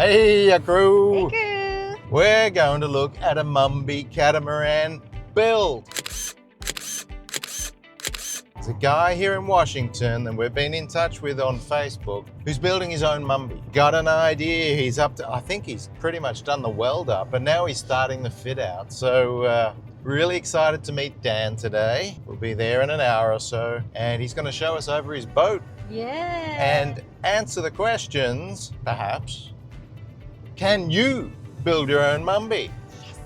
Hey, crew! Hey, crew! We're going to look at a Mumby catamaran build. There's a guy here in Washington that we've been in touch with on Facebook who's building his own Mumby. Got an idea, he's up to, I think he's pretty much done the weld up, and now he's starting the fit out. So really excited to meet Dan today. We'll be there in an hour or so, and he's going to show us over his boat. Yeah. And answer the questions, perhaps. Can you build your own Mumby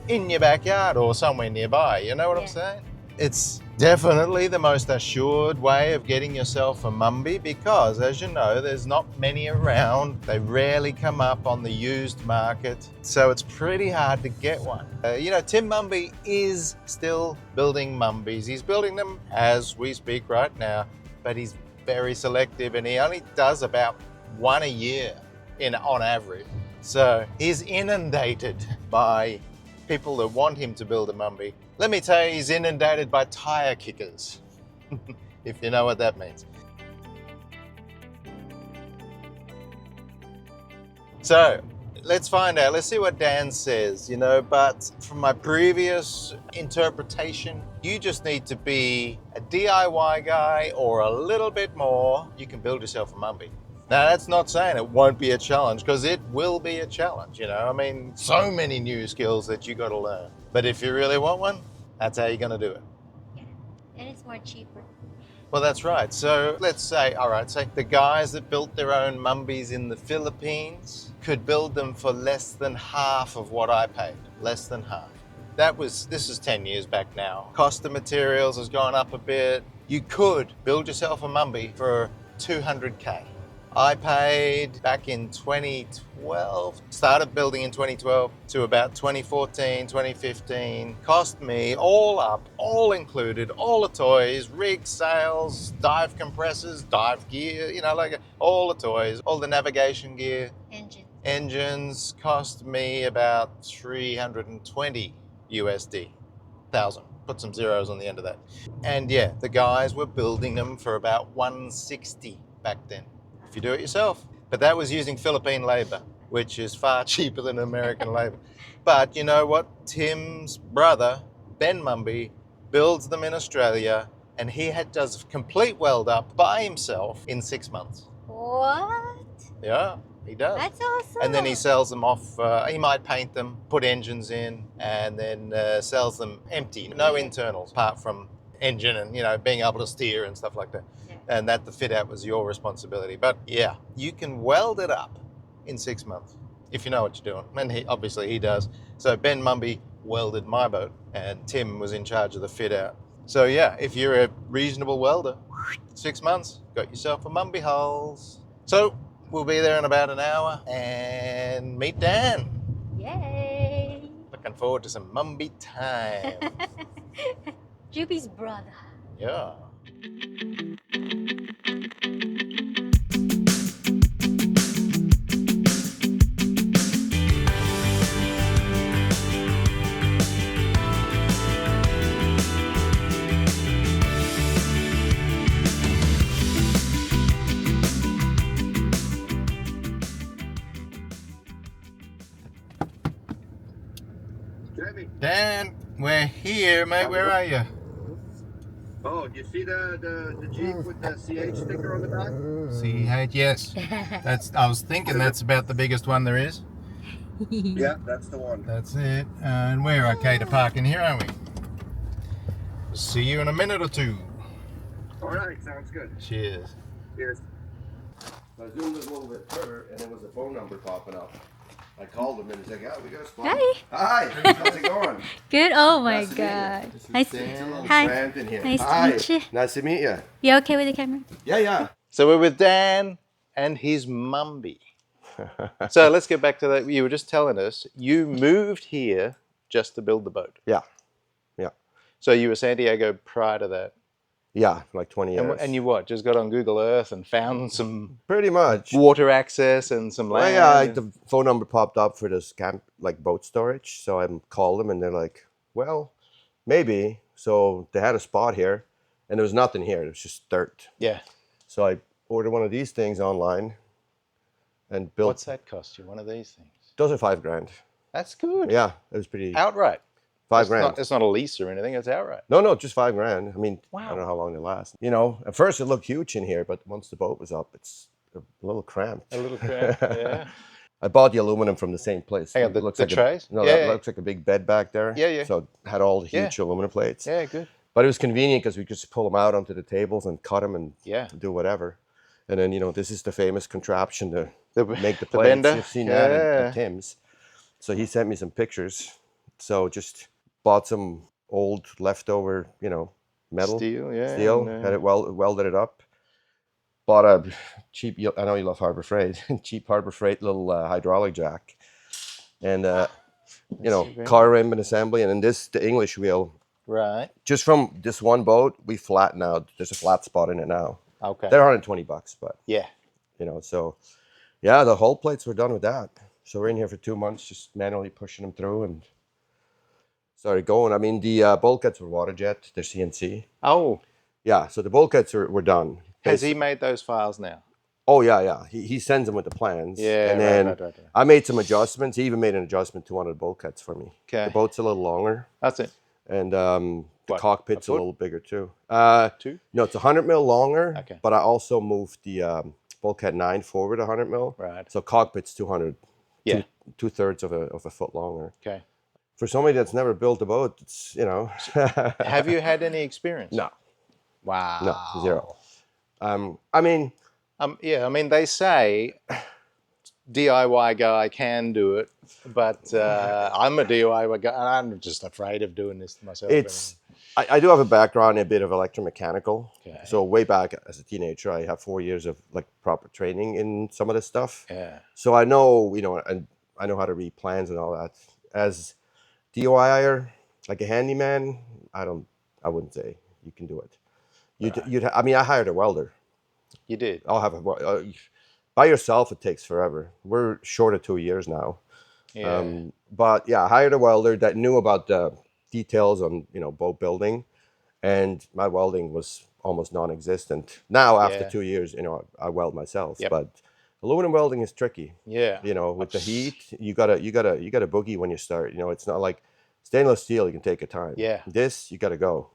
in your backyard or somewhere nearby? You know what I'm saying? It's definitely the most assured way of getting yourself a Mumby because, as you know, there's not many around. They rarely come up on the used market, so it's pretty hard to get one. Tim Mumby is still building Mumbys. He's building them as we speak right now, but he's very selective and he only does about one a year on average. So he's inundated by people that want him to build a Mumby. Let me tell you, he's inundated by tire kickers, if you know what that means. So let's find out. Let's see what Dan says, but from my previous interpretation, you just need to be a DIY guy or a little bit more. You can build yourself a Mumby. Now, that's not saying it won't be a challenge, because it will be a challenge, so many new skills that you got to learn. But if you really want one, that's how you're going to do it. Yeah, and it's more cheaper. Well, that's right. So let's say, say the guys that built their own Mumbys in the Philippines could build them for less than half of what I paid. Less than half. This is 10 years back now. Cost of materials has gone up a bit. You could build yourself a Mumby for 200K. I paid back in 2012, started building in 2012 to about 2014, 2015. Cost me all up, all included, all the toys, rig, sails, dive compressors, dive gear, all the toys, all the navigation gear. Engines cost me about 320 USD, 1,000. Put some zeros on the end of that. And yeah, the guys were building them for about 160 back then. If you do it yourself. But that was using Philippine labor, which is far cheaper than American labor. But you know what? Tim's brother, Ben Mumby, builds them in Australia, and he does complete weld up by himself in 6 months. What? Yeah, he does. That's awesome. And then he sells them off. He might paint them, put engines in, and then sells them empty. No internals, apart from engine and, being able to steer and stuff like that. And that the fit out was your responsibility. But yeah, you can weld it up in 6 months if you know what you're doing. And he does. So Ben Mumby welded my boat and Tim was in charge of the fit out. So yeah, if you're a reasonable welder, 6 months, got yourself a Mumby hulls. So we'll be there in about an hour and meet Dan. Yay! Looking forward to some Mumby time. Juby's brother. Yeah. Dan, we're here, mate. Where are you? Oh, do you see the Jeep with the CH sticker on the back? CH, yes. I was thinking that's about the biggest one there is. Yeah, that's the one. That's it. And we're okay to park in here, aren't we? See you in a minute or two. All right, sounds good. Cheers. Cheers. So I zoomed a little bit further, and there was a phone number popping up. I called him and he's like, "Yeah, we got a spot." Hi. Hi. How's it going? Good. Oh my Nice to meet God. you. Nice. Hi. Hi. In here. Nice to Hi. meet you. Nice to meet you. You okay with the camera? Yeah. So we're with Dan and his Mumby. So let's get back to that. You were just telling us you moved here just to build the boat. Yeah. So you were San Diego prior to that. Yeah, like 20 years. And you what? Just got on Google Earth and found some Pretty much. water access and some land? Well, yeah, the phone number popped up for this boat storage. So I called them and they're like, well, maybe. So they had a spot here and there was nothing here. It was just dirt. Yeah. So I ordered one of these things online and built. What's that cost you? One of these things? Those are $5,000. That's good. Yeah, it was pretty. Outright. $5,000. It's not a lease or anything. It's outright. No, just $5,000. I mean, I Wow. don't know how long they last. You know, at first it looked huge in here, but once the boat was up, it's a little cramped. A little cramped. Yeah. I bought the aluminum from the same place. Hang on, It looks the like trays? No, Yeah, that yeah. looks like a big bed back there. Yeah, yeah. So it had all the Yeah. huge aluminum plates. Yeah. Good. But it was convenient because we could just pull them out onto the tables and cut them and Yeah. do whatever. And then, you know, this is the famous contraption to make the the plates. bender? You've seen that Yeah. at Tim's. So he sent me some pictures. So just bought some old leftover, you know, metal. Steel, yeah. Steel, and, had it welded it up. Bought a cheap, I know you love Harbor Freight, cheap Harbor Freight little hydraulic jack. And, you know, car rim and assembly. And then the English wheel. Right. Just from this one boat, we flatten out. There's a flat spot in it now. Okay. They're $120, but, Yeah. you know, so, yeah, the hull plates were done with that. So we're in here for 2 months, just manually pushing them through and started going. I mean, the bulkheads were water jet, they're CNC. Oh, Yeah, so the bulkheads were done. has he made those files now? Oh, yeah. He sends them with the plans. Yeah, and then right. I made some adjustments. He even made an adjustment to one of the bulkheads for me. Okay. The boat's a little longer. That's it. And the What, cockpit's a a foot? little bigger too. 2? No, it's 100 mil longer. Okay. But I also moved the bulkhead 9 forward 100 mil. Right. So cockpit's 200. Yeah. Two-thirds of a foot longer. Okay. For somebody that's never built a boat, it's, you know. Have you had any experience? No. Wow. No, zero. I mean, Yeah, I mean, they say DIY guy can do it, but I'm a DIY guy, and I'm just afraid of doing this to myself. I do have a background in a bit of electromechanical. Okay. So way back as a teenager, I have 4 years of like proper training in some of this stuff. Yeah. So I know, you know, and I know how to read plans and all that. As DIYer, like a handyman, I wouldn't say you can do it. I mean, I hired a welder. You did. I'll have by yourself, it takes forever. We're short of 2 years now. Yeah. But yeah, I hired a welder that knew about the details on, you know, boat building, and my welding was almost non-existent. Now, after Yeah. 2 years, you know, I weld myself. Yep. But aluminum welding is tricky. Yeah. You know, with the heat, you gotta boogie when you start. You know, it's not like stainless steel. You can take your time. Yeah. This, you gotta go.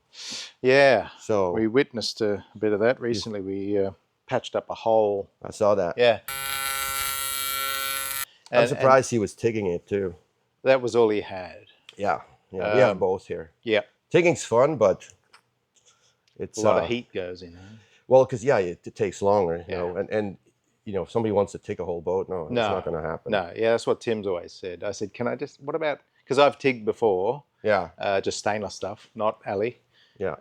Yeah. So We witnessed a bit of that recently. We patched up a hole. I saw that. Yeah. I'm And surprised he was tigging it too. that was all he had. Yeah. We have both here. Yeah. Tigging's fun, but it's A lot of heat goes in. well, because it takes longer, you Yeah. know, and you know, if somebody wants to TIG a whole boat, no, it's not going to happen. No, yeah, that's what Tim's always said. I said, can I just, what about, because I've tigged before, Yeah. just stainless stuff, not alley. Yeah.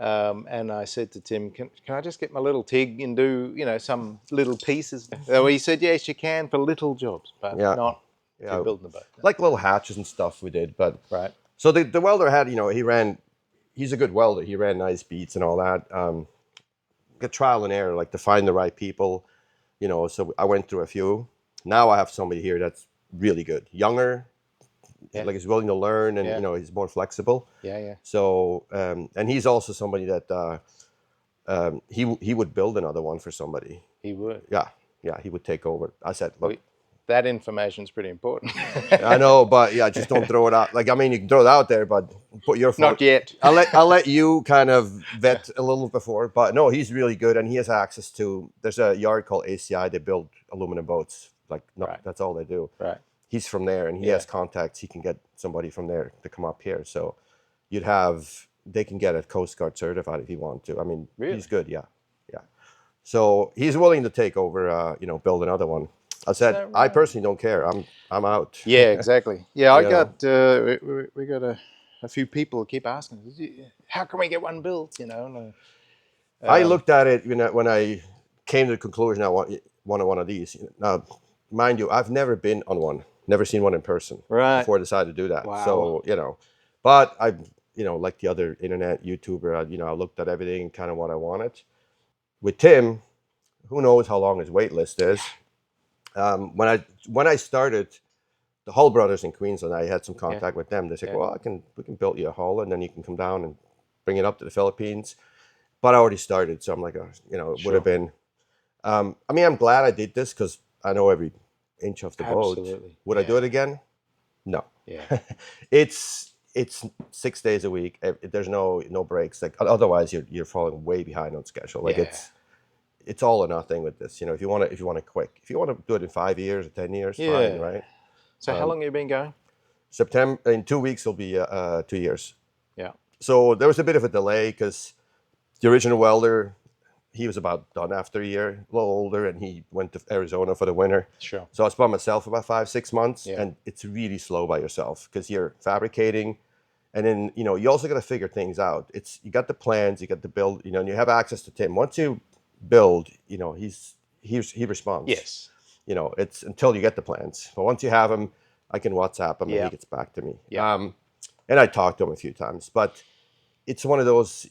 And I said to Tim, can I just get my little TIG and do, you know, some little pieces? So he said, yes, you can for little jobs, but not Yeah. for building the boat. Like little hatches and stuff we did, but Right. so the welder had, you know, he's a good welder. He ran nice beats and all that. Get trial and error, like to find the right people, you know. So I went through a few. Now I have somebody here that's really good, younger, Yeah. like he's willing to learn, and Yeah. you know, he's more flexible. Yeah. So and he's also somebody that he would build another one for somebody. He would. Yeah, he would take over. I said, look, That information's pretty important. I know, but yeah, just don't throw it out. Like, I mean, you can throw it out there, but put your phone. Not yet. I'll let you kind of vet a little before, but no, he's really good, and he has access to. There's a yard called ACI. They build aluminum boats. Like, no, Right. that's all they do. Right. He's from there, and he Yeah. has contacts. He can get somebody from there to come up here. So they can get a Coast Guard certified if you want to. I mean, Really? he's good. Yeah. So he's willing to take over. You know, build another one. I said, that I right? personally don't care. I'm out. Yeah, exactly. Yeah, I Yeah. got we got a few people keep asking us, how can we get one built? You know, and, I looked at it when I came to the conclusion I wanted one of these. Now, mind you, I've never been on one, never seen one in person Right. before I decided to do that. Wow. So, you know, but I, you know, like the other internet YouTuber, I looked at everything, kind of what I wanted. With Tim, who knows how long his wait list is. When I started, the Hull brothers in Queensland, I had some contact with them. They said, Yeah. well, we can build you a hull, and then you can come down and bring it up to the Philippines. But I already started, so I'm like, it would have been. I mean, I'm glad I did this because I know every inch off the boat. Absolutely. Would I do it again? No. Yeah. It's 6 days a week. There's no breaks. Like otherwise, you're falling way behind on schedule. Like Yeah. it's all or nothing with this. If you want it quick, if you want to do it in 5 years or 10 years, Yeah. fine, right? So how long have you been going? September in 2 weeks will be 2 years. Yeah. So there was a bit of a delay because the original welder, he was about done after a year, a little older, and he went to Arizona for the winter. Sure. So I was by myself about 5-6 months, Yeah. and it's really slow by yourself because you're fabricating, and then you also got to figure things out. You got the plans, you got the build, and you have access to Tim. Once you build, he responds. Yes. It's until you get the plans. But once you have them, I can WhatsApp him and Yeah. he gets back to me. Yeah. And I talked to him a few times, but it's one of those,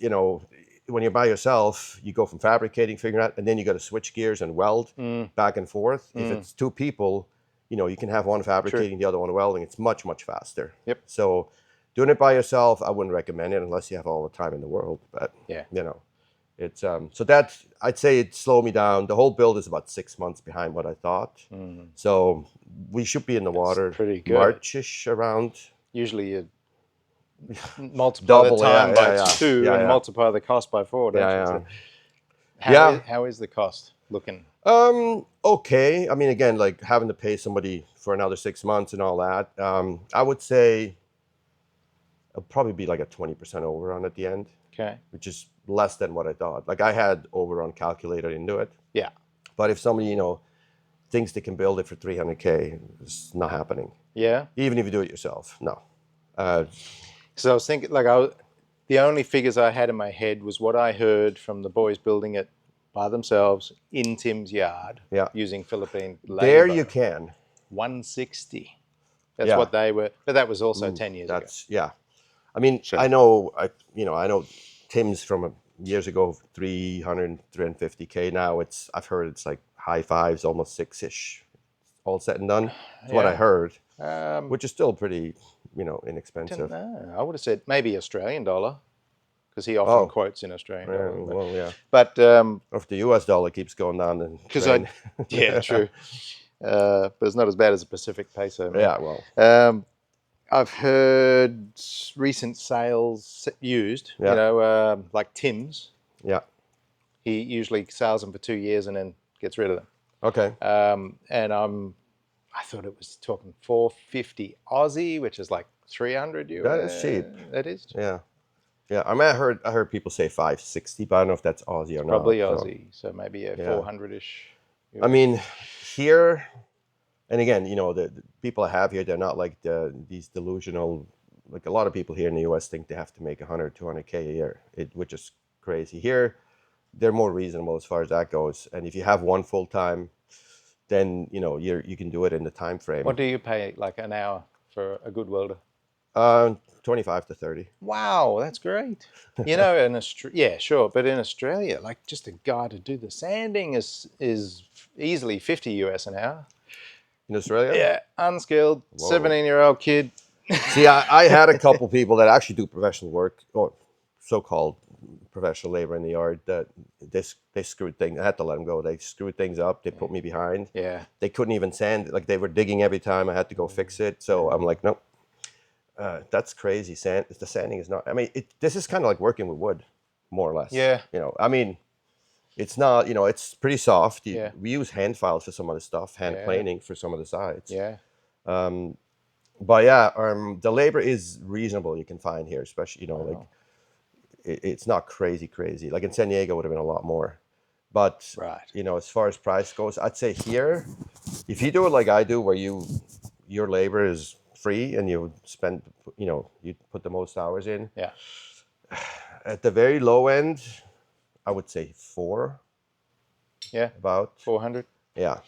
when you're by yourself, you go from fabricating, figuring out, and then you got to switch gears and weld back and forth. If it's two people, you can have one fabricating, the other one welding. It's much, much faster. Yep. So doing it by yourself, I wouldn't recommend it unless you have all the time in the world. But, Yeah. it's, so that, I'd say it slowed me down. The whole build is about 6 months behind what I thought. So we should be in the water pretty good. March-ish around. Usually you multiply the time by 2 and multiply the cost by 4, don't you? So how is the cost looking? Okay. I mean, again, like having to pay somebody for another 6 months and all that. I would say it'll probably be like a 20% overrun at the end. Okay. Which is less than what I thought. Like I had overrun calculated into it. Yeah. But if somebody, thinks they can build it for $300K, it's not happening. Yeah. Even if you do it yourself, no. So I was thinking, the only figures I had in my head was what I heard from the boys building it by themselves in Tim's yard using Philippine labor. There you can. 160. That's what they were. But that was also 10 years ago. Yeah. I mean, Sure. I know Tim's from years ago, 300, 350K. Now I've heard it's like high fives, almost 6-ish, all said and done. That's what I heard, which is still pretty, inexpensive. I would have said maybe Australian dollar, because he often quotes in Australian dollar. Well, yeah. But if the US dollar keeps going down, then yeah, true. But it's not as bad as the Pacific peso. Man. Yeah, well. I've heard recent sales used, like Tim's. Yeah. He usually sells them for 2 years and then gets rid of them. Okay. And I thought it was talking 450 Aussie, which is like 300 US. That is cheap. That is cheap. Yeah. Yeah. I mean, I heard people say 560, but I don't know if that's Aussie or not. Probably Aussie. So maybe 400-ish. I mean, here, and again, the people I have here, they're not like these delusional, like a lot of people here in the US think they have to make 100, 200K a year, which is crazy. Here, they're more reasonable as far as that goes. And if you have one full time, then, you can do it in the time frame. What do you pay like an hour for a good welder? 25 to 30. Wow, that's great. In yeah, sure. But in Australia, like just a guy to do the sanding is easily 50 US an hour. In Australia? Yeah, unskilled, 17-year-old kid. See, I had a couple people that actually do professional work, or so-called professional labor in the yard, that they screwed things. I had to let them go. They screwed things up. They put me behind. Yeah. They couldn't even sand it. Like they were digging every time. I had to go fix it. So I'm like, nope. That's crazy. The sanding is not. I mean, this is kind of like working with wood, more or less. Yeah. I mean, it's not. It's pretty soft. Yeah. We use hand files for some of the stuff, hand planing for some of the sides. Yeah. But yeah, the labor is reasonable. You can find here, especially like it's not crazy. Like in San Diego, would have been a lot more. But as far as price goes, I'd say here, if you do it like I do, where your labor is free and you spend, you put the most hours in. Yeah. At the very low end, I would say 4. Yeah. About 400. Yeah.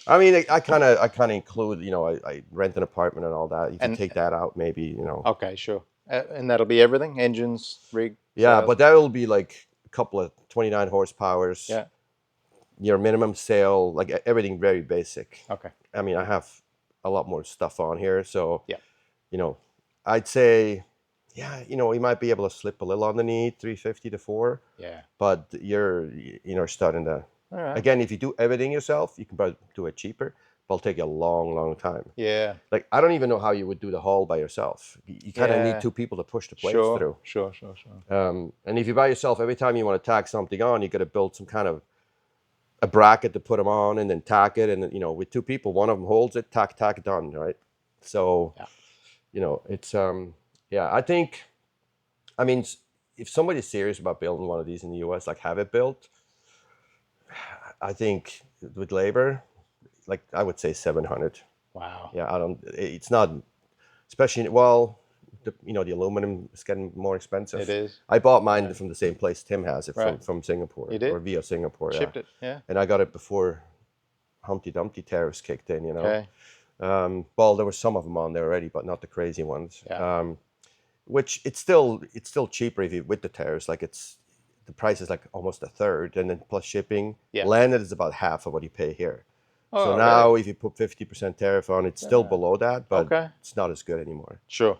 I mean, I kind of include, I rent an apartment and all that. You can take that out, maybe, Okay, sure. And that'll be everything? Engines, rig? Yeah, sales? but that will be like a couple of 29 horsepowers. Yeah. Your minimum sail, like everything very basic. Okay. I mean, I have a lot more stuff on here. So, yeah. I'd say, you might be able to slip a little on the knee, 350 to 4. Yeah. But you're starting to, again, if you do everything yourself, you can probably do it cheaper. will take you a long, long time. Yeah. Like, I don't even know how you would do the hull by yourself. You kind of Yeah. need two people to push the plates Sure. through. Sure. And if you by yourself, every time you want to tack something on, you got to build some kind of a bracket to put them on and then tack it. And, you know, with two people, one of them holds it, tack, done, right? So, Yeah. you know, it's, yeah, I mean, if somebody's serious about building one of these in the US, like have it built, I think with labor, like I would say 700. Wow. Yeah, it's not, especially, well, you know, the aluminum is getting more expensive. It is. I bought mine from the same place Tim has it, Right. from Singapore. You did? Or via Singapore, Shipped yeah. it. Yeah. And I got it before Humpty Dumpty tariffs kicked in, you know. Okay. Well, there were some of them on there already, but not the crazy ones. Yeah. Which it's still cheaper if you with the tariffs. Like the price is like almost a third, and then plus shipping. Yeah. Landed is about half of what you pay here. Oh, So now really? if you put 50% tariff on, it's still below that, but Okay. it's not as good anymore. Sure.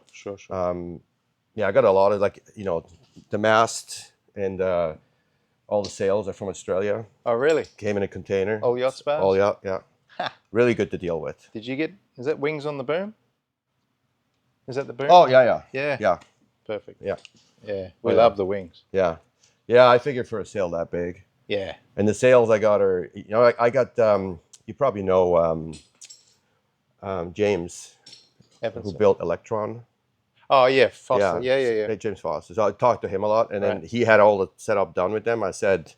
Yeah, I got a lot of, like, you know, the mast and all the sails are from Australia. Oh, really? Came in a container. All yacht spars? All yacht, yeah. Ha. Really good to deal with. Did you get? Is that wings on the boom? Is that the boom? Oh, yeah. Yeah. Yeah, Perfect. yeah, Yeah. We yeah. love the wings. yeah. Yeah, I figured for a sail that big. Yeah. And the sails I got are, you know, I got, you probably know James, who Evanson. built Electron. Oh yeah, Foster. Yeah. James Foster. So I talked to him a lot, and then Right. he had all the setup done with them. I said,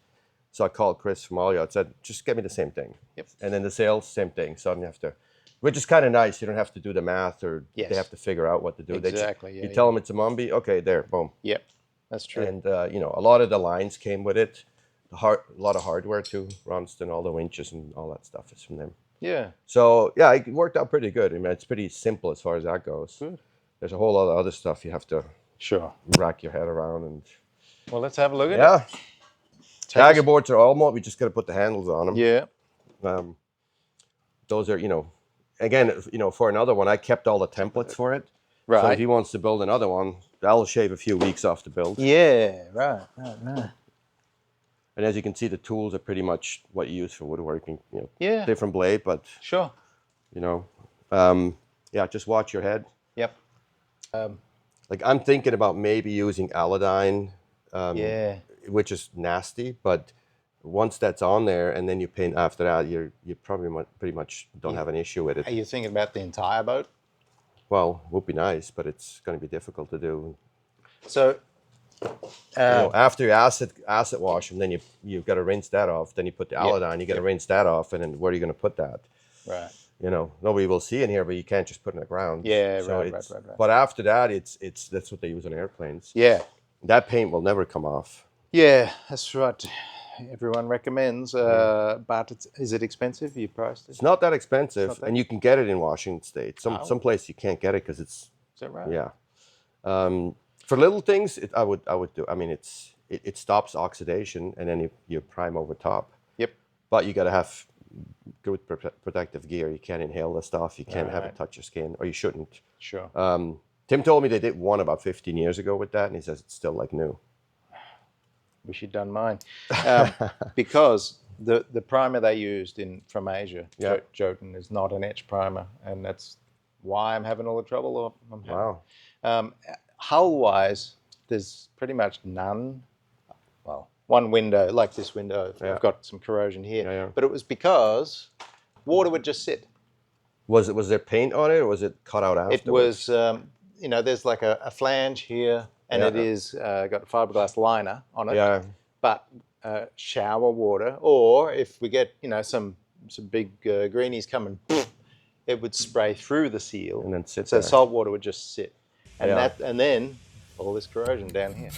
so I called Chris from All Yacht. I said, just get me the same thing. Yep. And then the sails, same thing. So I don't have to, which is kind of nice. You don't have to do the math, or Yes. they have to figure out what to do. Exactly. You tell them it's a Mumby. Okay, there, boom. Yep. That's true. And you know, a lot of the lines came with it. A lot of hardware too. Ronston, all the winches and all that stuff is from them. Yeah. So yeah, it worked out pretty good. I mean, it's pretty simple as far as that goes. Good. There's a whole lot of other stuff you have to Sure. rack your head around, and Well, let's have a look at it. yeah. Take Dagger us- boards are almost, we just got to put the handles on them. Yeah. Those are, you know, again, you know, for another one, I kept all the templates for it. So Right. if he wants to build another one, that'll shave a few weeks off the build. Yeah. Right. And as you can see, the tools are pretty much what you use for woodworking. You know, Yeah. different blade, but Sure. you know, yeah, just watch your head. Yep. Like I'm thinking about maybe using Aladyne, Yeah. which is nasty, but once that's on there and then you paint after that, you probably pretty much don't have an issue with it. Are you thinking about the entire boat? Well, it would be nice, but it's going to be difficult to do. So. You know, after you acid wash them, then you've got to rinse that off. Then you put the Aladyne, you got to rinse that off, and then where are you going to put that? Right. You know, nobody will see in here, but you can't just put it in the ground. Yeah, So right. it's- But after that, it's that's what they use on airplanes. Yeah. That paint will never come off. Yeah, that's right. Everyone recommends, but is it expensive? You priced it? It's not that expensive, Not that- and you can get it in Washington State. Oh. Some place you can't get it because it's Is that right? yeah. For little things, I would do. I mean, it stops oxidation, and then you prime over top. Yep. But you got to have good protective gear. You can't inhale the stuff. You can't have it Right. touch your skin, or you shouldn't. Sure. Tim told me they did one about 15 years ago with that, and he says it's still like new. Wish you'd done mine, because the primer they used from Asia, Yeah. Jotun, is not an etch primer, and that's why I'm having all the trouble. Wow. Hull-wise, there's pretty much none. Well, one window, like this window, Yeah. I've got some corrosion here, Yeah. but it was because water would just sit. Was there paint on it, or was it cut out afterwards? It was, you know, there's like a flange here, and Yeah. it is got a fiberglass liner on it. Yeah. But shower water, or if we get, you know, some big greenies coming, it would spray through the seal, And then sit so there. salt water would just sit, and Yeah. and then all this corrosion down here.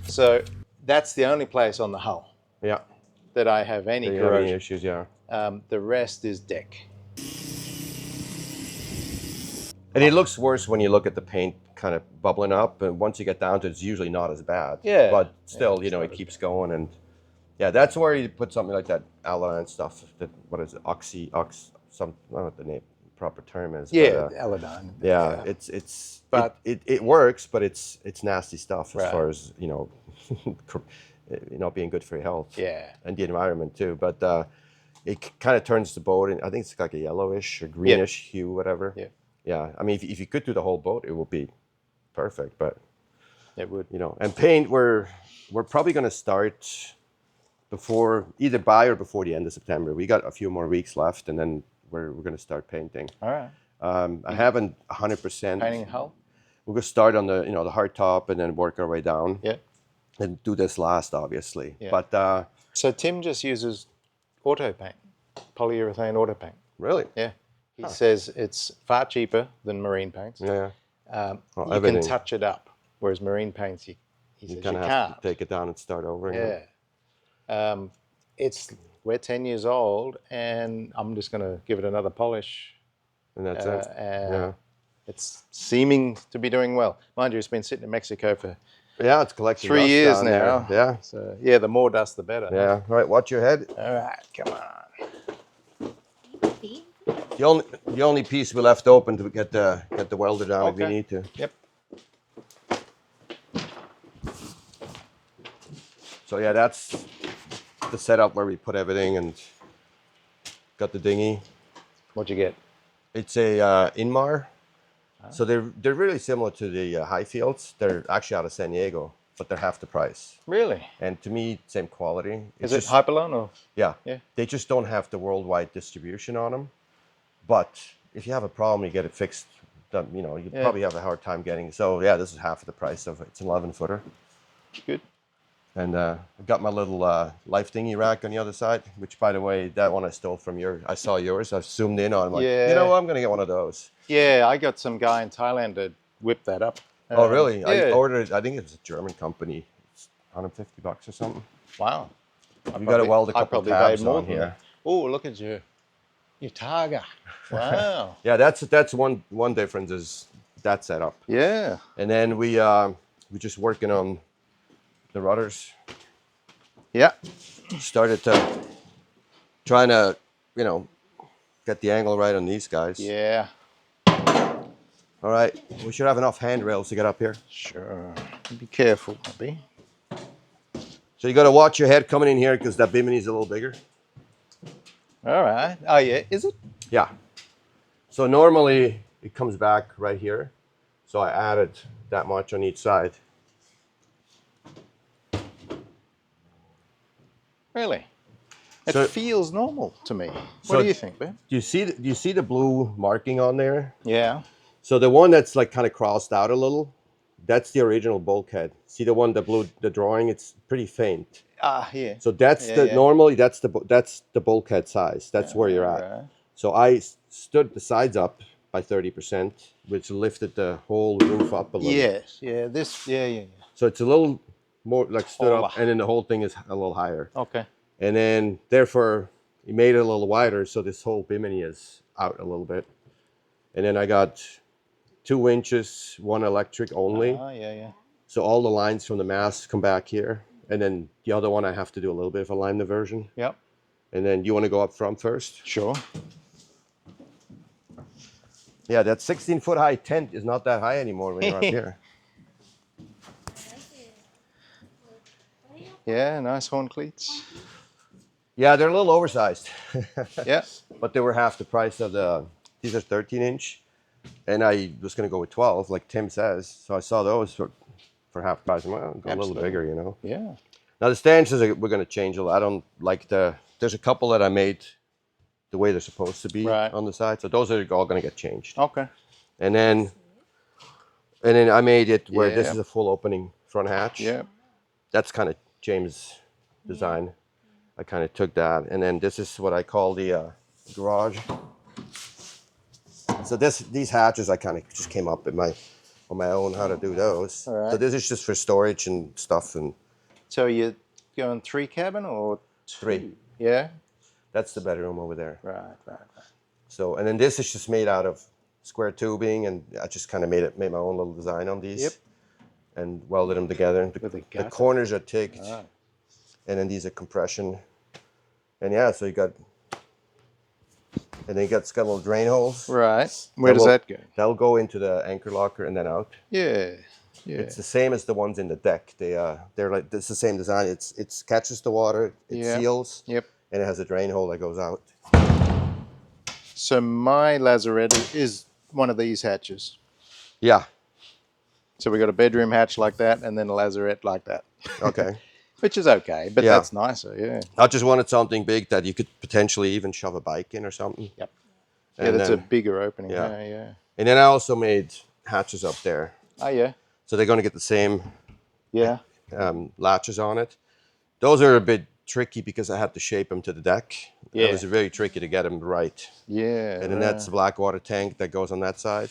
So that's the only place on the hull Yeah. that I have any Do you have any corrosion. issues? Yeah. The rest is deck. And it looks worse when you look at the paint kind of bubbling up, and once you get down to it, it's usually not as bad. Yeah. But still, Yeah, you know, it's it not keeps going, and yeah, that's where you put something like that Aladyne stuff. That what is it? I don't know what the name proper term is. Yeah, But, Aladyne. yeah, But- it works, but it's nasty stuff as Right. far as you know, not being good for your health. Yeah. And the environment too. But it kind of turns the boat, and I think it's like a yellowish or greenish hue, whatever. Yeah. Yeah. I mean, if you could do the whole boat, it would be perfect. But It would. you know, and paint, we're probably going to start before either by or before the end of September. We got a few more weeks left, and then we're going to start painting. All right. I haven't 100%. Painting hull. We're going to start on the the hard top and then work our way down. Yeah. And do this last, obviously. Yeah. But So Tim just uses auto paint, polyurethane auto paint. really, Yeah. He says it's far cheaper than marine paints. yeah, You can everything. touch it up, whereas marine paints, he says you kind of have can't. to take it down and start over. Yeah. We're 10 years old, and I'm just going to give it another polish. And that's it. Yeah. It's seeming to be doing well. Mind you, it's been sitting in Mexico for Yeah, it's collecting 3 dust years down now. there. Yeah. So, yeah, the more dust, the better. Yeah. All right, watch your head. All right, come on. The only piece we left open to get the welder down if we Okay. need to. Yep. So yeah, that's the setup where we put everything and got the dinghy. What'd you get? It's a Inmar. So they're really similar to the Highfields. They're actually out of San Diego, but they're half the price. Really? And to me, same quality. Is It's it just- Hyperlone or? Yeah. Yeah. They just don't have the worldwide distribution on them. But if you have a problem, you get it fixed. You probably have a hard time getting. So yeah, this is half of the price of it. It's an 11-footer. Good. And I've got my little life dinghy rack on the other side, which, by the way, that one I stole from I saw yours. I zoomed in on. I'm like, Yeah. you know what? I'm gonna get one of those. Yeah, I got some guy in Thailand to whip that up. Oh, really? Yeah. I ordered it. I think it was a German company. It's $150 or something. Wow. You got to weld a I couple probably tabs paid more on than here. that. Oh, look at you. Your Targa. Wow. Yeah, that's one difference is that setup. Yeah. And then we're just working on the rudders. Yeah. Started trying to get the angle right on these guys. Yeah. All right, we should have enough handrails to get up here. Sure. Be careful, Mumby. So you got to watch your head coming in here because that bimini is a little bigger. All right. Oh, yeah. Is it? Yeah. So normally it comes back right here. So I added that much on each side. Really? It So- feels normal to me. So- What do you think, Ben? Do you see the blue marking on there? Yeah. So the one that's like kind of crossed out a little, that's the original bulkhead. See the drawing? It's pretty faint. Ah, yeah. So that's Yeah. normally that's the bulkhead size. That's where you're at. Right. So I stood the sides up by 30%, which lifted the whole roof up a little. Yes. Yeah. This. Yeah. Yeah. Yeah. So it's a little more like stood up, Taller. and then the whole thing is a little higher. Okay. And then therefore, he made it a little wider, so this whole bimini is out a little bit. And then I got 2 inches, one electric only. Ah, yeah. Yeah. So all the lines from the mast come back here. And then the other one, I have to do a little bit of a line diversion. Yep. And then you want to go up front first? Sure. Yeah, that 16-foot high tent is not that high anymore when you're up here. Yeah. Nice horn cleats. Yeah, they're a little oversized. Yeah. But they were half the price of these are 13-inch. And I was going to go with 12, like Tim says. So I saw those for half price. I'm like, I'll go a little Absolutely. bigger, Yeah. Now the stanchions we're going to change a lot. I don't like there's a couple that I made the way they're supposed to be Right. on the side. So those are all going to get changed. Okay. And then I made it where this Yeah. is a full opening front hatch. Yeah. That's kind of James' design. I kind of took that. And then this is what I call the garage. So these hatches I kind of just came up on my own how to do those. All right. So this is just for storage and stuff, and So you're going 3 cabin or 2? 3. Yeah. That's the bedroom over there. Right. So and then this is just made out of square tubing, and I just kind of made my own little design on these. Yep. And welded them together. With a The gutter. corners are ticked, Right. and then these are compression. And yeah, so it's got little drain holes. Right. Where does will- that go? That'll go into the anchor locker and then out. Yeah. Yeah. It's the same as the ones in the deck. They're like it's the same design. It catches the water, it Yeah. seals, Yep. and it has a drain hole that goes out. So my lazarette is one of these hatches. Yeah. So we got a bedroom hatch like that, and then a lazarette like that. Okay. Which is okay, but Yeah. that's nicer, yeah. I just wanted something big that you could potentially even shove a bike in or something. Yep. And Yeah, that's then, a bigger opening. yeah. Yeah, yeah. And then I also made hatches up there. Oh, yeah. So they're going to get the same Yeah. latches on it. Those are a bit tricky because I had to shape them to the deck. Yeah. It was very tricky to get them right. Yeah. And then that's the black water tank that goes on that side.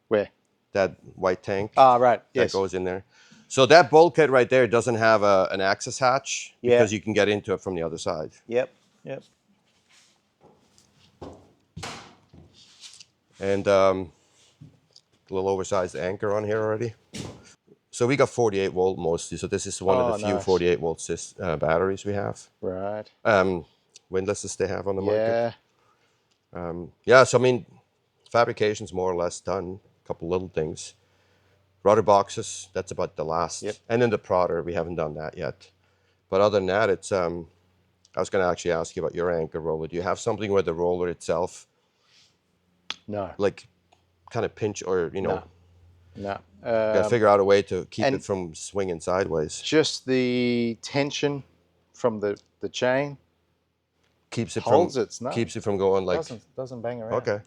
Where? That white tank. Ah, right. Yes. That goes in there. So that bulkhead right there doesn't have an access hatch because you can get into it from the other side. Yep. Yep. And a little oversized anchor on here already. So we got 48 volt mostly. So this is one of the few nice. 48 volt batteries we have. Right. Windlasses they have on the market. Yeah. Yeah, so I mean, fabrication's more or less done. A couple little things. Rudder boxes, that's about the last. Yep. And then the prodder, we haven't done that yet. But other than that, it's, I was going to actually ask you about your anchor roller. Do you have something where the roller itself, No. like, kind of pinch or, you know, No. got to figure out a way to keep and- it from swinging sideways? Just the tension from the chain Keeps it holds from, it. No. keeps it from going like, Doesn't bang around. okay.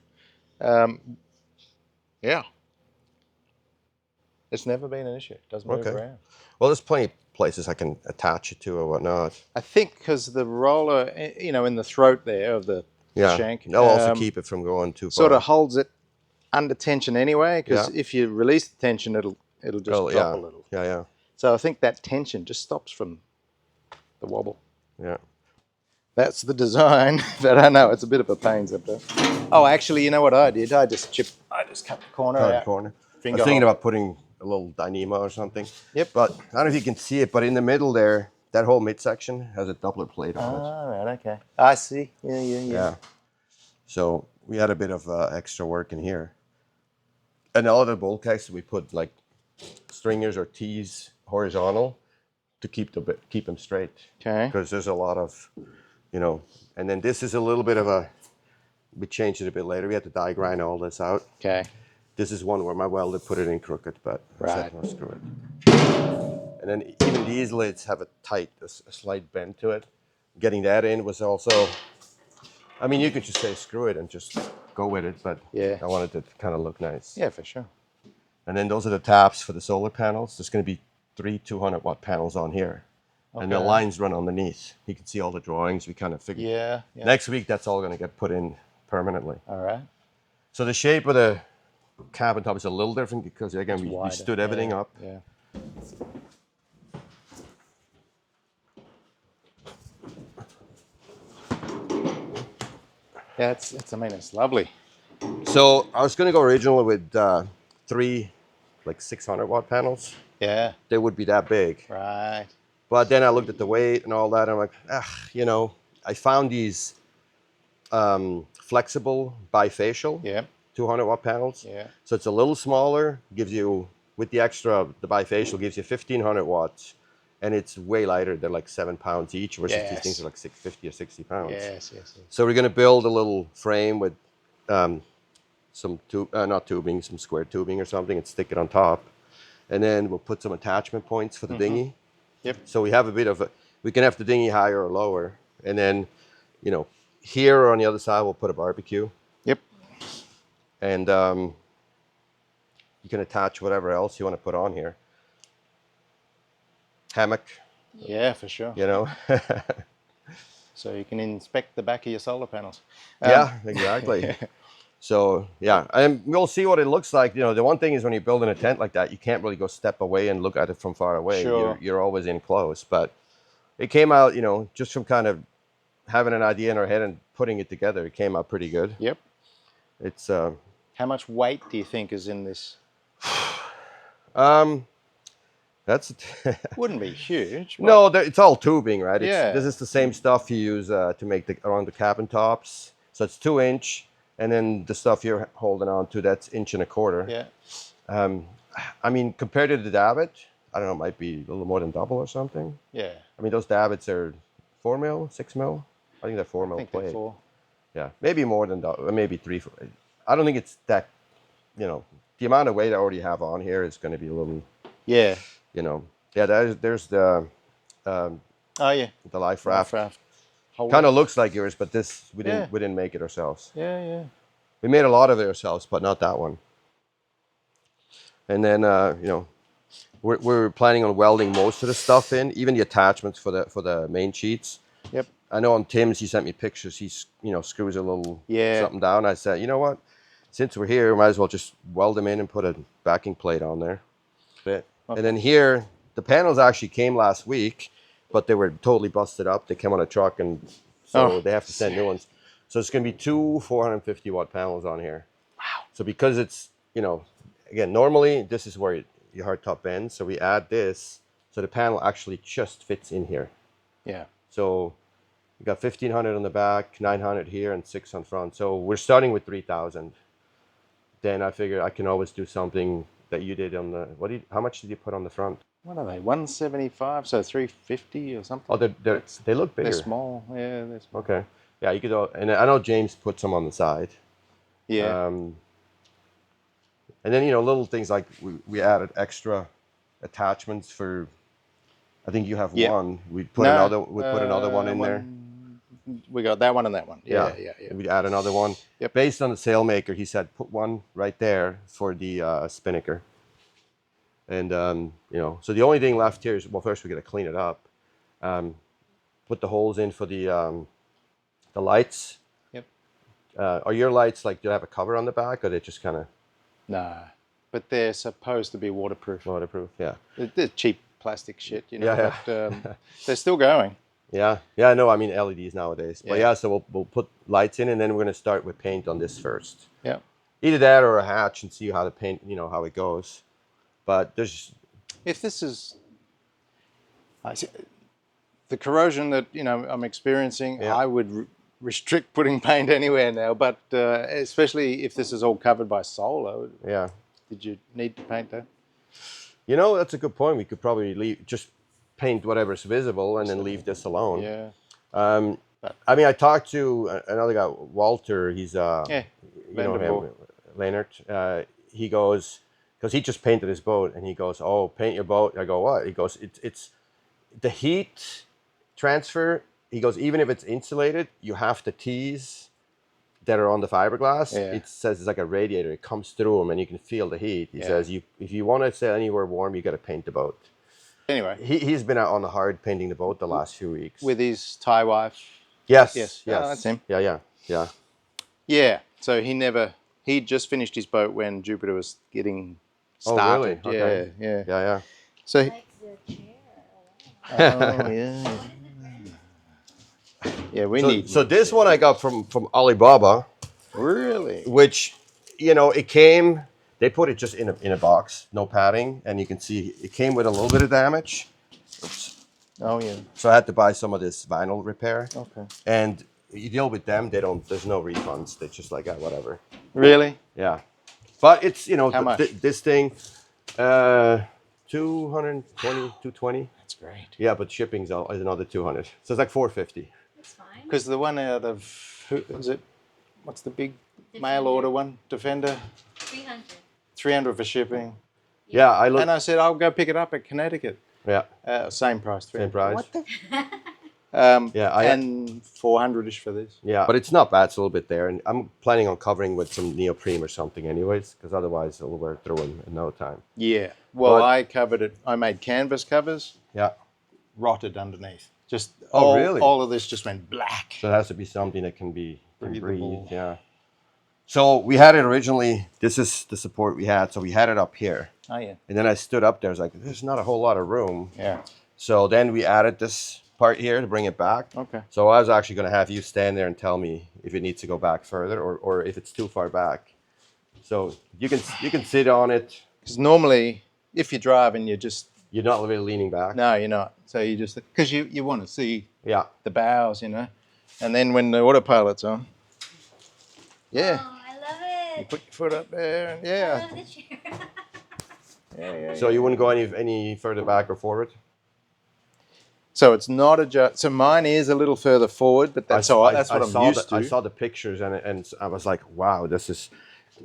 Yeah. It's never been an issue. It doesn't move around. Well, there's plenty of places I can attach it to or whatnot. I think because the roller, you know, in the throat there of the shank, They'll also keep it from going too far. sort of holds it under tension anyway. Because Yeah. if you release the tension, it'll just drop a little. Yeah, yeah, So I think that tension just stops from the wobble. yeah. That's the design, but I know it's a bit of a pain sometimes. Oh, actually, you know what I did? I just cut the corner Cut out. the corner. I Finger was thinking hole. about putting a little dynamo or something. Yep. But I don't know if you can see it, but in the middle there, that whole midsection has a doubler plate on it. Oh, right, okay. I see. Yeah. Yeah. So we had a bit of extra work in here. And all the bulkheads, we put like stringers or tees horizontal to keep them straight. Okay. Because there's a lot of, you know, and then this is a little bit of a, we changed it a bit later. We had to die grind all this out. Okay. This is one where my welder put it in crooked, but I said, Right. "No, screw it." And then even these lids have a slight bend to it. Getting that in was also, I mean, you could just say screw it and just go with it, but Yeah. I wanted it to kind of look nice. Yeah, for sure. And then those are the taps for the solar panels. There's going to be 3 200-watt panels on here. And the Okay. lines run underneath. You can see all the drawings. We kind of figured. Yeah. Next week, that's all going to get put in permanently. All right. So the shape of the cabin top is a little different because, again, we Wider. stood everything up. Yeah. Yeah, I mean, it's lovely. So I was going to go originally with 3 like 600-watt panels. Yeah. They would be that big. Right. But then I looked at the weight and all that. And I'm like, you know, I found these flexible bifacial Yeah. 200-watt panels. Yeah. So it's a little smaller, gives you, with the extra, the bifacial gives you 1,500 watts. And it's way lighter. They're like 7 pounds each versus these Yes. things are like 50 or 60 pounds. Yes. So we're going to build a little frame with some not tubing, some square tubing or something, and stick it on top. And then we'll put some attachment points for the dinghy. Yep. So we have a bit of a, we can have the dinghy higher or lower. And then, you know, here on the other side, we'll put a barbecue. Yep. And you can attach whatever else you want to put on here. Hammock, Yeah, for sure. you know. So you can inspect the back of your solar panels. Yeah, exactly. So yeah, and we'll see what it looks like. You know, the one thing is when you're building a tent like that, you can't really go step away and look at it from far away. Sure. You're always in close. But it came out, you know, just from kind of having an idea in our head and putting it together, it came out pretty good. Yep. It's How much weight do you think is in this? that's Wouldn't be huge. but- no, it's all tubing, right? Yeah. This is the same stuff you use to make around the cabin tops. So it's 2-inch, and then the stuff you're holding on to, that's 1.25 inches. Yeah. I mean, compared to the davit, I don't know, it might be a little more than double or something. Yeah. I mean, those davits are 4 mil, 6 mil. I think they're 4 I mil think they're plate. 4. Yeah, maybe more than that, maybe 3. I don't think it's that. The amount of weight I already have on here is going to be a little. Yeah. Yeah. There's the Oh yeah. the life Life raft. raft. Kind of looks like yours, but this we Yeah. didn't make it ourselves. Yeah. We made a lot of it ourselves, but not that one. And then we're planning on welding most of the stuff in, even the attachments for the main sheets. Yep. I know on Tim's he sent me pictures. He screws a little something down. I said, you know what? Since we're here, we might as well just weld them in and put a backing plate on there. Okay. And then here, the panels actually came last week, but they were totally busted up. They came on a truck, and so they have to send new ones. So it's going to be 2 450 watt panels on here. Wow. So because it's, again, normally this is where your hardtop bends. So we add this, so the panel actually just fits in here. Yeah. So you got 1,500 on the back, 900 here, and 6 on front. So we're starting with 3,000. Then I figured I can always do something that you did on the. How much did you put on the front? What are they? 175, so 350 or something. Oh, they look bigger. They're small. Yeah, they're small. Okay. Yeah, you could. And I know James put some on the side. Yeah. And then little things like we added extra attachments for. I think you have one. We put another one in there. We got that one and that one. Yeah. We add another one. Yep. Based on the sailmaker, he said put one right there for the spinnaker. And so the only thing left here is, well, first we got to clean it up. Put the holes in for the lights. Yep. Are your lights like, do they have a cover on the back, or they just kind of? Nah, but they're supposed to be waterproof. Waterproof, yeah. They're cheap plastic shit, Yeah. But they're still going. Yeah, no, I mean LEDs nowadays. But yeah, so we'll put lights in, and then we're going to start with paint on this first. Yeah. Either that or a hatch, and see how the paint, how it goes. But if this is the corrosion that I'm experiencing, I would restrict putting paint anywhere now. But especially if this is all covered by solar. Yeah. Did you need to paint that? That's a good point. We could probably just paint whatever's visible and then leave this alone. Yeah. I mean, I talked to another guy, Walter. He's you know him, Leonard. He goes, because he just painted his boat, and he goes, "Oh, paint your boat." I go, "What?" He goes, "It's the heat transfer." He goes, "Even if it's insulated, you have to tease that are on the fiberglass." Yeah. It says it's like a radiator. It comes through them, and you can feel the heat. He says, if you want to sail anywhere warm, you got to paint the boat. Anyway, he's been out on the hard painting the boat the last few weeks with his Thai wife. Yes. Oh, that's him. Yeah. So he just finished his boat when Jupiter was getting started. Oh, really? Okay. Yeah. So Like the chair. we need. So this one I got from Alibaba. Really? Which, it came. They put it just in a box, no padding, and you can see it came with a little bit of damage. Oops. Oh yeah. So I had to buy some of this vinyl repair. Okay. And you deal with them, there's no refunds. They're just like, whatever. Really? Yeah. But it's, How much? This thing, 220, 220. That's great. Yeah, but shipping's is another 200. So it's like 450. That's fine. Because the one out of, who is it? What's the big mail order one? Defender? 300. 300 for shipping. Yeah, I looked. And I said, I'll go pick it up at Connecticut. Yeah. Same price. 300. Same price. What the? Yeah, and 400-ish for this. Yeah, but it's not bad. It's a little bit there, and I'm planning on covering with some neoprene or something, anyways, because otherwise it'll wear through in no time. Yeah. Well, But- I covered it. I made canvas covers. Yeah. Rotted underneath. Just really? all of this just went black. So it has to be something that can be Breathable. breathe. Yeah. So we had it originally. This is the support we had. So we had it up here, Oh yeah. and then I stood up there. I was like, "There's not a whole lot of room." Yeah. So then we added this part here to bring it back. Okay. So I was actually going to have you stand there and tell me if it needs to go back further or if it's too far back. So you can sit on it. Because normally, if you're driving, You're not really leaning back. no, you're not. So you just because you want to see Yeah. the bows, and then when the autopilot's on, yeah, Oh, I love it. you put your foot up there, and I yeah, love the chair. yeah. So you wouldn't go any further back or forward? So it's not so mine is a little further forward, but that's all right. That's what I'm used to. I saw the pictures and I was like, wow, this is.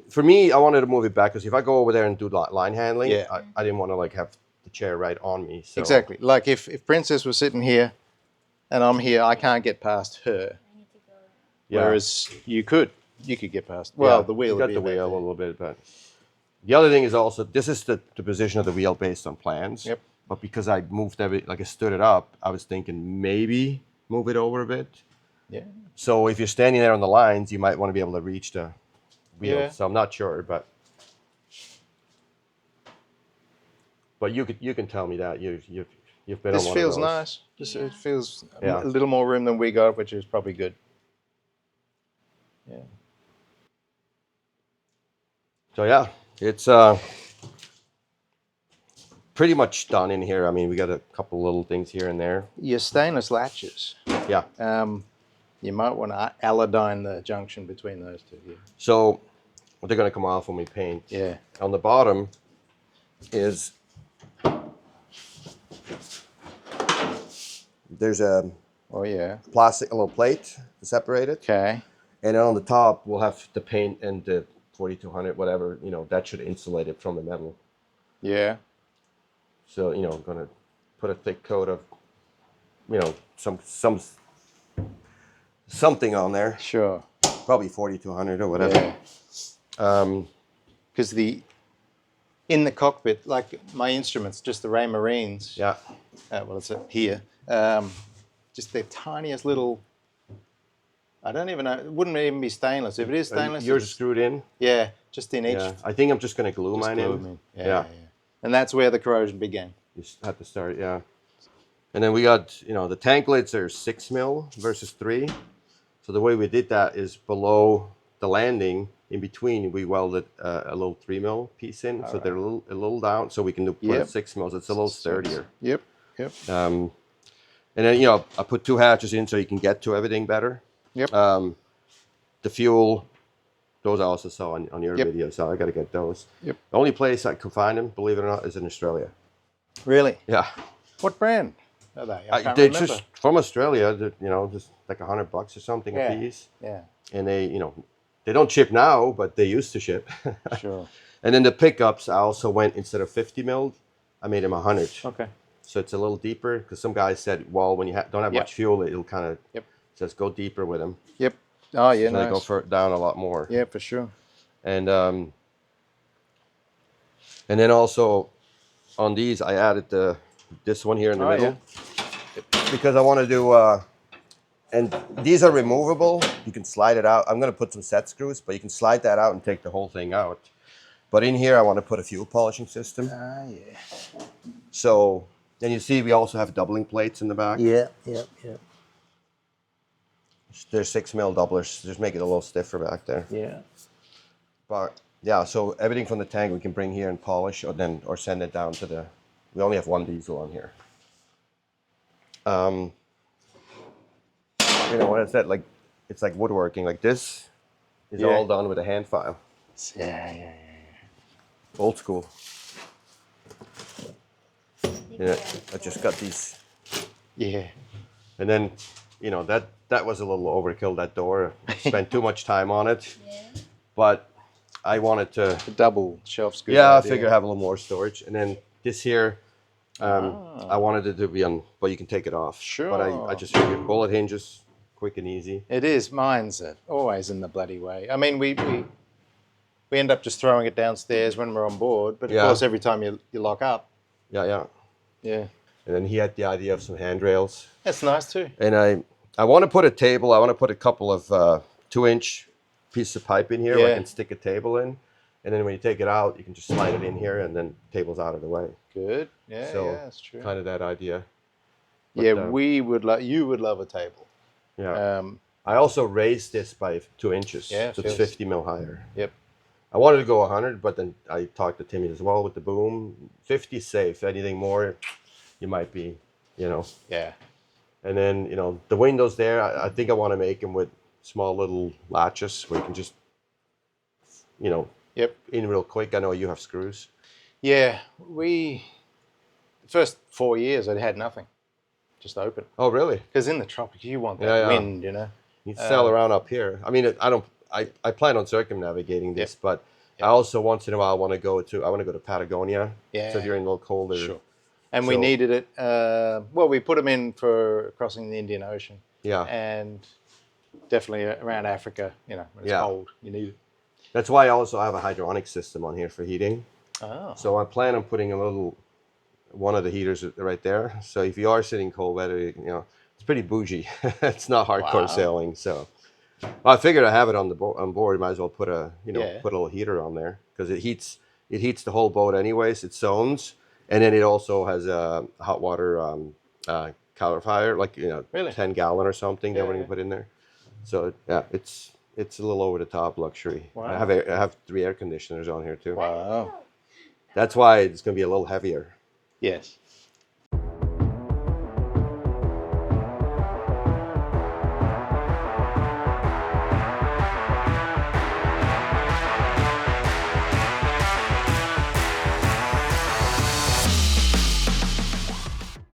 For me, I wanted to move it back because if I go over there and do line handling, Yeah. I didn't want to like have the chair right on me. So. Exactly. Like if Princess was sitting here and I'm here, I can't get past her. I need to go. Yeah. Whereas you could get past. Well, Yeah, the wheel you would got be the about wheel a there. little bit, but the other thing is also this is the position of the wheel based on plans. Yep. But because I moved I stood it up, I was thinking maybe move it over a bit. Yeah. So if you're standing there on the lines, you might want to be able to reach the wheel. Yeah. So I'm not sure, but you can tell me that you've been This on one feels of those. nice. Yeah. It feels Yeah. a little more room than we got, which is probably good. Yeah. So yeah, it's pretty much done in here. I mean, we got a couple little things here and there. Your stainless latches. Yeah. You might want to allodyne the junction between those two here. So they're going to come off when we paint. Yeah. On the bottom is there's a Oh yeah. plastic, a little plate to separate it, Okay. and then on the top we'll have the paint and the 4200, whatever, that should insulate it from the metal. Yeah. So I'm gonna put a thick coat of, something on there, Sure. probably 4200 or whatever. Yeah. Because in the cockpit, like my instruments, just the Ray Marines. Yeah. Well, it's here. Just the tiniest little. I don't even know. It wouldn't even be stainless. If it is stainless, Yours it's- screwed in. Yeah, just in each. Yeah. I think I'm just gonna glue Just mine glue in. 'em in. Yeah. And that's where the corrosion began. You have to start, yeah. And then we got, the tank lids are 6 mil versus 3. So the way we did that is below the landing, in between, we welded a little 3 mil piece in, so they're a little down, so we can put Yep. 6 mils. It's a little sturdier. Yep. Yep. And then, I put 2 hatches in so you can get to everything better. Yep. The fuel, those I also saw on your Yep. video, so I got to get those. Yep. The only place I can find them, believe it or not, is in Australia. Really? Yeah. What brand are they? I can't They're remember. just from Australia, just like $100 or something Yeah. a piece. Yeah. And they don't ship now, but they used to ship. Sure. And then the pickups, I also went, instead of 50 mil, I made them 100. Okay. So it's a little deeper, because some guys said, well, when you don't have Yep. much fuel, it'll kind of Yep. says go deeper with them. Yep. Oh yeah. So they Nice. go down a lot more. Yeah, for sure. And then also on these, I added this one here in the Oh, middle, because I want to do. And these are removable. You can slide it out. I'm going to put some set screws, but you can slide that out and take the whole thing out. But in here, I want to put a fuel polishing system. Ah, yeah. So then you see we also have doubling plates in the back. Yeah. They're 6 mil doublers. Just make it a little stiffer back there. Yeah. But yeah, so everything from the tank we can bring here and polish, or send it down to the. We only have one diesel on here. What is that like? It's like woodworking. Like this is all done with a hand file. Yeah. Old school. Yeah, I just got these. Yeah. And then, that was a little overkill. That door. Spent too much time on it. Yeah. But I wanted to. The double shelf's good. Yeah, I idea. figure I have a little more storage. And then this here, I wanted it to be on, but you can take it off. Sure. But I just figured bullet hinges, quick and easy. It is. Mine's always in the bloody way. I mean, we end up just throwing it downstairs when we're on board, but of Yeah. course, every time you lock up. Yeah. Yeah. And then he had the idea of some handrails. That's nice too. And I want to put a table. I want to put a couple of 2-inch pieces of pipe in here where I Yeah. can stick a table in. And then when you take it out, you can just slide it in here, and then table's out of the way. Good. Yeah, So, that's true. Kind of that idea. But, Yeah, you would love a table. Yeah. I also raised this by 2 inches. Yeah, So it's feels- 50 mil higher. Yep. I wanted to go 100, but then I talked to Timmy as well with the boom. 50 is safe. Anything more, you might be, Yeah. And then, the windows there, I think I want to make them with small little latches where you can just, Yep. in real quick. I know you have screws. Yeah. The first 4 years, I had nothing. just open. Oh, really? Because in the tropics, you want that Yeah, yeah. wind, you know. You sail around up here. I mean, I don't. I plan on circumnavigating this, but I also once in a while want to go to. I want to go to Patagonia. Yeah. So if you're in a little colder. Sure. And we So- needed it. Well, we put them in for crossing the Indian Ocean. Yeah. And definitely around Africa, you know, when it's Yeah. cold, you need it. That's why I also have a hydronic system on here for heating. Oh. So I plan on putting one of the heaters right there. So if you are sitting cold weather, you know, it's pretty bougie. It's not hardcore Wow. sailing. So I figured I have it on board. Might as well put a Yeah. put a little heater on there because it heats the whole boat anyways. It zones, and then it also has a hot water calorifier, like Really? 10-gallon or something that we Yeah. can put in there. So yeah, it's a little over the top luxury. Wow. I have 3 air conditioners on here too. Wow. That's why it's going to be a little heavier. Yes.